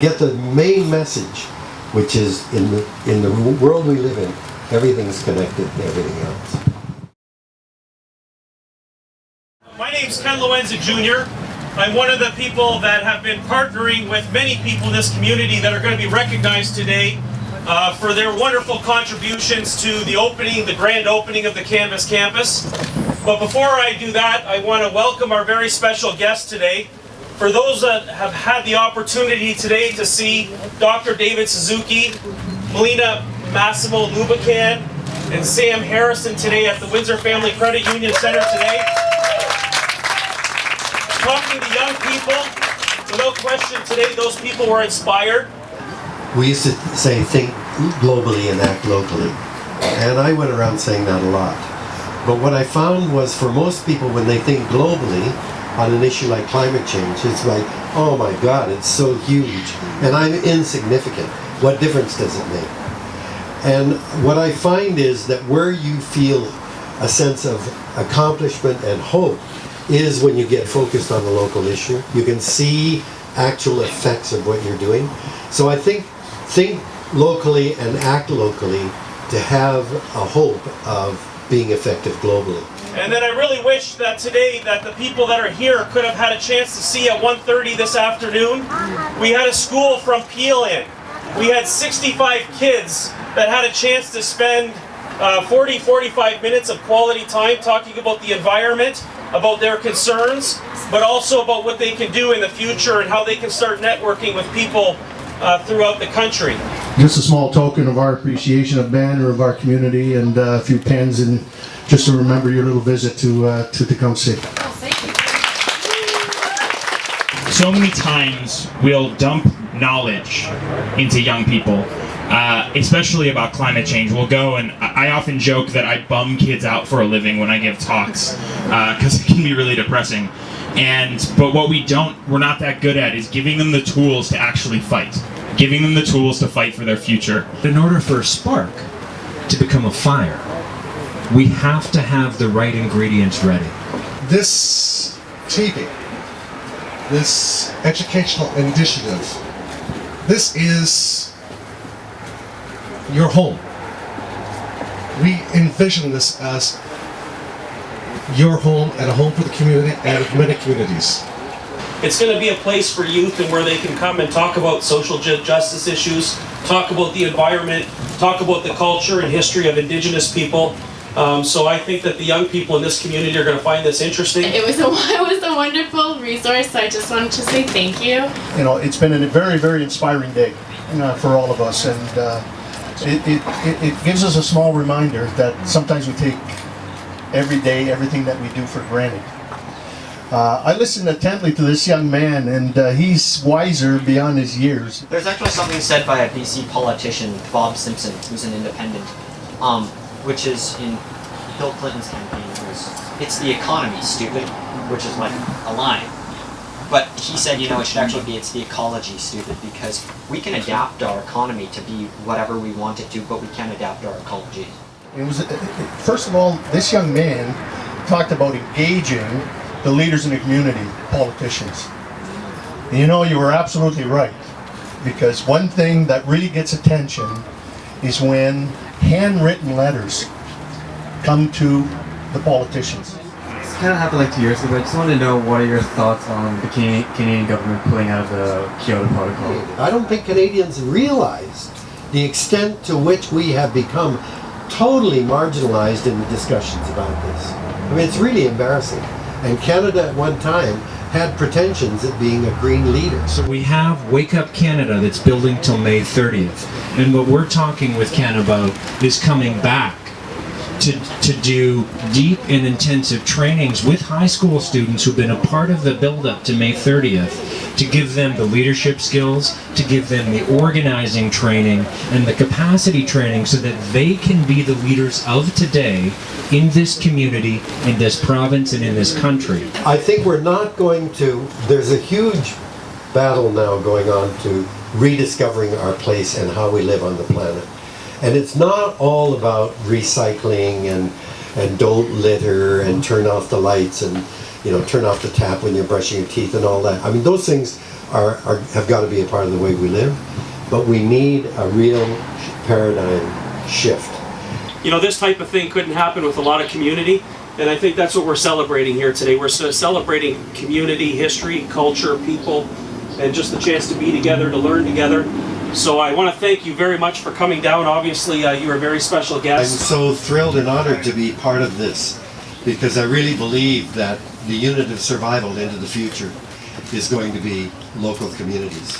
Get the main message, which is in the world we live in, everything's connected to everything else. My name's Ken Loenza Jr. I'm one of the people that have been partnering with many people in this community that are going to be recognized today for their wonderful contributions to the grand opening of the Canvas Campus. But before I do that, I want to welcome our very special guest today. For those that have had the opportunity today to see Dr. David Suzuki, Melina Massimo Lubican, and Sam Harrison today at the Windsor Family Credit Union Center today. Talking to young people, without question today those people were inspired. We used to say think globally and act locally, and I went around saying that a lot. But what I found was for most people when they think globally on an issue like climate change, it's like, oh my God, it's so huge, and I'm insignificant. What difference does it make? And what I find is that where you feel a sense of accomplishment and hope is when you get focused on the local issue. You can see actual effects of what you're doing. So I think locally and act locally to have a hope of being effective globally. And then I really wish that today that the people that are here could have had a chance to see at 1:30 this afternoon. We had a school from Peel in. We had 65 kids that had a chance to spend 45 minutes of quality time talking about the environment, about their concerns, but also about what they can do in the future and how they can start networking with people throughout the country. Just a small token of our appreciation, a banner of our community, and a few pens, and just to remember your little visit to Tecumseh. So many times we'll dump knowledge into young people, especially about climate change. We'll go, and I often joke that I bum kids out for a living when I give talks, because it can be really depressing. But what we're not that good at is giving them the tools to actually fight. Giving them the tools to fight for their future. In order for a spark to become a fire, we have to have the right ingredients ready. This TV, this educational initiative, this is your home. We envision this as your home and a home for the community and many communities. It's going to be a place for youth and where they can come and talk about social justice issues, talk about the environment, talk about the culture and history of Indigenous people. So I think that the young people in this community are going to find this interesting. It was a wonderful resource, so I just wanted to say thank you. You know, it's been a very, very inspiring day for all of us, and it gives us a small reminder that sometimes we take every day, everything that we do for granted. I listened attentively to this young man, and he's wiser beyond his years. There's actually something said by a BC politician, Bob Simpson, who's an independent, which is in Bill Clinton's campaign, it's the economy, stupid, which is like a line. But he said, it should actually be, it's the ecology, stupid, because we can adapt our economy to be whatever we want it to, but we can't adapt our ecology. It was, first of all, this young man talked about engaging the leaders in the community, politicians. And you were absolutely right, because one thing that really gets attention is when handwritten letters come to the politicians. This kind of happened like 2 years ago, but I just wanted to know what are your thoughts on the Canadian government pulling out of the Kyoto Protocol? I don't think Canadians realize the extent to which we have become totally marginalized in the discussions about this. I mean, it's really embarrassing. And Canada at one time had pretensions at being a green leader. So we have Wake Up Canada that's building till May 30th. And what we're talking with Ken about is coming back to do deep and intensive trainings with high school students who've been a part of the build-up to May 30th, to give them the leadership skills, to give them the organizing training and the capacity training so that they can be the leaders of today in this community, in this province, and in this country. I think we're not going to, there's a huge battle now going on to rediscovering our place and how we live on the planet. And it's not all about recycling and don't litter and turn off the lights and turn off the tap when you're brushing your teeth and all that. I mean, those things have got to be a part of the way we live, but we need a real paradigm shift. You know, this type of thing couldn't happen with a lot of community, and I think that's what we're celebrating here today. We're celebrating community, history, culture, people, and just the chance to be together, to learn together. So I want to thank you very much for coming down. Obviously, you're a very special I'm guest. so thrilled and honored to be part of this, because I really believe that the unit of survival into the future is going to be local communities.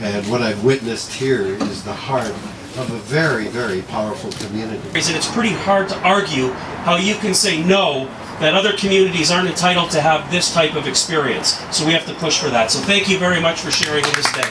And what I've witnessed here is the heart of a very, very powerful community. And it's pretty hard to argue how you can say no, that other communities aren't entitled to have this type of experience. So we have to push for that. So thank you very much for sharing this day.